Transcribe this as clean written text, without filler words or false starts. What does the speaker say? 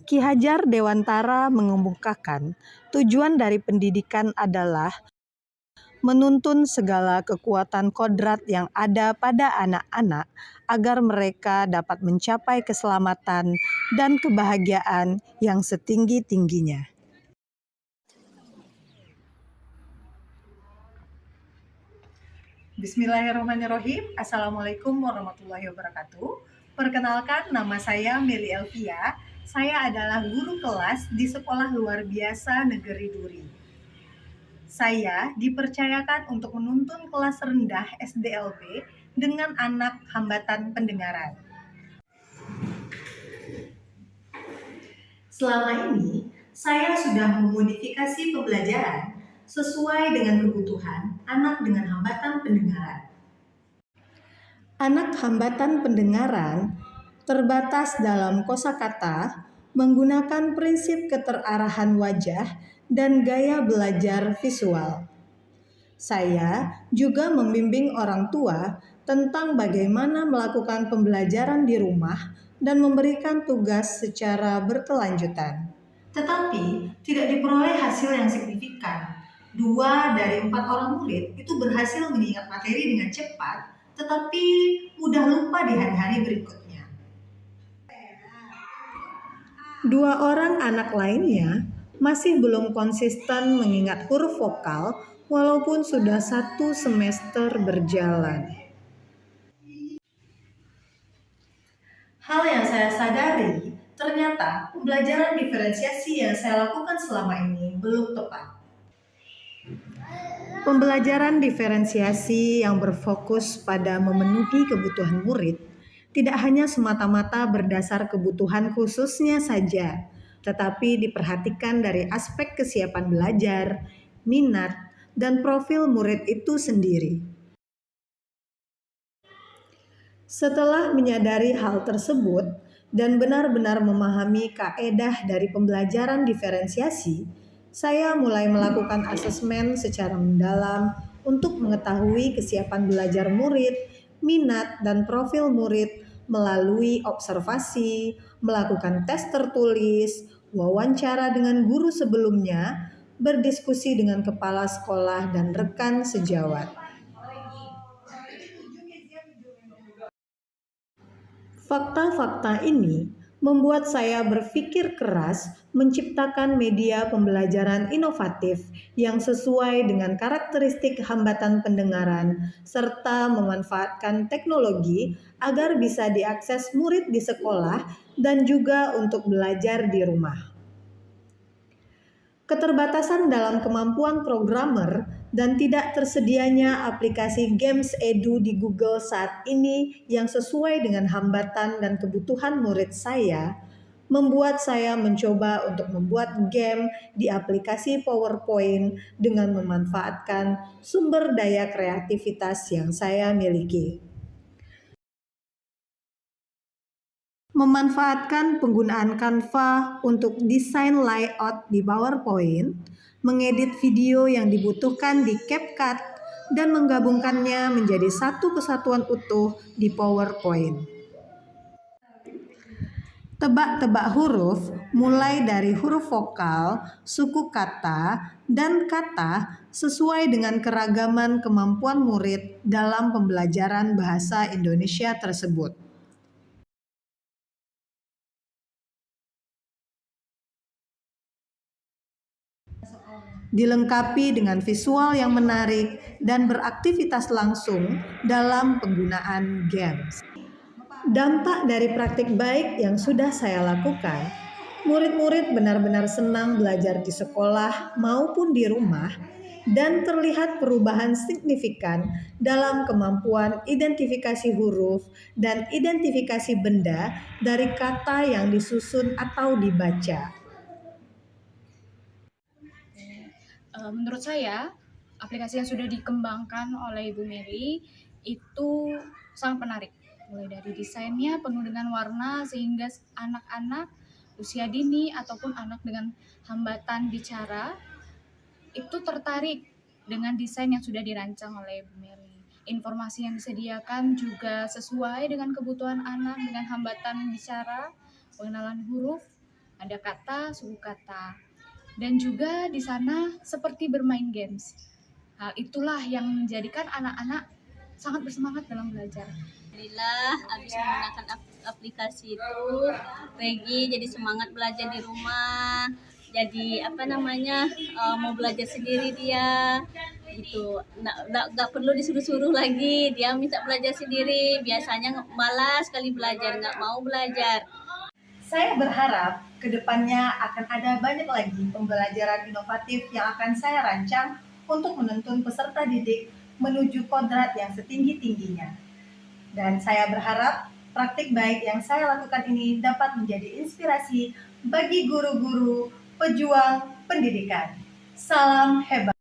Ki Hajar Dewantara mengemukakan tujuan dari pendidikan adalah menuntun segala kekuatan kodrat yang ada pada anak-anak agar mereka dapat mencapai keselamatan dan kebahagiaan yang setinggi-tingginya. Bismillahirrahmanirrahim. Assalamualaikum warahmatullahi wabarakatuh. Perkenalkan, nama saya Meli Elvia. Saya adalah guru kelas di Sekolah Luar Biasa Negeri Duri. Saya dipercayakan untuk menuntun kelas rendah SDLB dengan anak hambatan pendengaran. Selama ini, saya sudah memodifikasi pembelajaran sesuai dengan kebutuhan anak dengan hambatan pendengaran. Anak hambatan pendengaran terbatas dalam kosakata menggunakan prinsip keterarahan wajah dan gaya belajar visual. Saya juga membimbing orang tua tentang bagaimana melakukan pembelajaran di rumah dan memberikan tugas secara berkelanjutan. Tetapi tidak diperoleh hasil yang signifikan. 2 dari 4 orang murid itu berhasil mengingat materi dengan cepat, tetapi mudah lupa di hari-hari berikutnya. 2 orang anak lainnya masih belum konsisten mengingat huruf vokal walaupun sudah 1 semester berjalan. Hal yang saya sadari, ternyata pembelajaran diferensiasi yang saya lakukan selama ini belum tepat. Pembelajaran diferensiasi yang berfokus pada memenuhi kebutuhan murid tidak hanya semata-mata berdasar kebutuhan khususnya saja, tetapi diperhatikan dari aspek kesiapan belajar, minat, dan profil murid itu sendiri. Setelah menyadari hal tersebut dan benar-benar memahami kaedah dari pembelajaran diferensiasi, saya mulai melakukan asesmen secara mendalam untuk mengetahui kesiapan belajar murid, minat, dan profil murid melalui observasi, melakukan tes tertulis, wawancara dengan guru sebelumnya, berdiskusi dengan kepala sekolah dan rekan sejawat. Fakta-fakta ini membuat saya berpikir keras menciptakan media pembelajaran inovatif yang sesuai dengan karakteristik hambatan pendengaran serta memanfaatkan teknologi agar bisa diakses murid di sekolah dan juga untuk belajar di rumah. Keterbatasan dalam kemampuan programmer dan tidak tersedianya aplikasi Games Edu di Google saat ini yang sesuai dengan hambatan dan kebutuhan murid saya, membuat saya mencoba untuk membuat game di aplikasi PowerPoint dengan memanfaatkan sumber daya kreativitas yang saya miliki. Memanfaatkan penggunaan Canva untuk desain layout di PowerPoint, mengedit video yang dibutuhkan di CapCut, dan menggabungkannya menjadi satu kesatuan utuh di PowerPoint. Tebak-tebak huruf mulai dari huruf vokal, suku kata, dan kata sesuai dengan keragaman kemampuan murid dalam pembelajaran bahasa Indonesia tersebut. Dilengkapi dengan visual yang menarik dan beraktivitas langsung dalam penggunaan games. Dampak dari praktik baik yang sudah saya lakukan, murid-murid benar-benar senang belajar di sekolah maupun di rumah dan terlihat perubahan signifikan dalam kemampuan identifikasi huruf dan identifikasi benda dari kata yang disusun atau dibaca. Menurut saya, aplikasi yang sudah dikembangkan oleh Ibu Mary itu sangat menarik. Mulai dari desainnya penuh dengan warna sehingga anak-anak usia dini ataupun anak dengan hambatan bicara itu tertarik dengan desain yang sudah dirancang oleh Ibu Mary. Informasi yang disediakan juga sesuai dengan kebutuhan anak dengan hambatan bicara, pengenalan huruf, ada kata, suku kata. Dan juga di sana seperti bermain games. Hal itulah yang menjadikan anak-anak sangat bersemangat dalam belajar. Alhamdulillah, habis menggunakan aplikasi itu, Regi jadi semangat belajar di rumah. Jadi mau belajar sendiri dia, gitu. Nggak perlu disuruh-suruh lagi, dia minta belajar sendiri. Biasanya malas sekali belajar, nggak mau belajar. Saya berharap kedepannya akan ada banyak lagi pembelajaran inovatif yang akan saya rancang untuk menuntun peserta didik menuju kodrat yang setinggi-tingginya. Dan saya berharap praktik baik yang saya lakukan ini dapat menjadi inspirasi bagi guru-guru pejuang pendidikan. Salam hebat!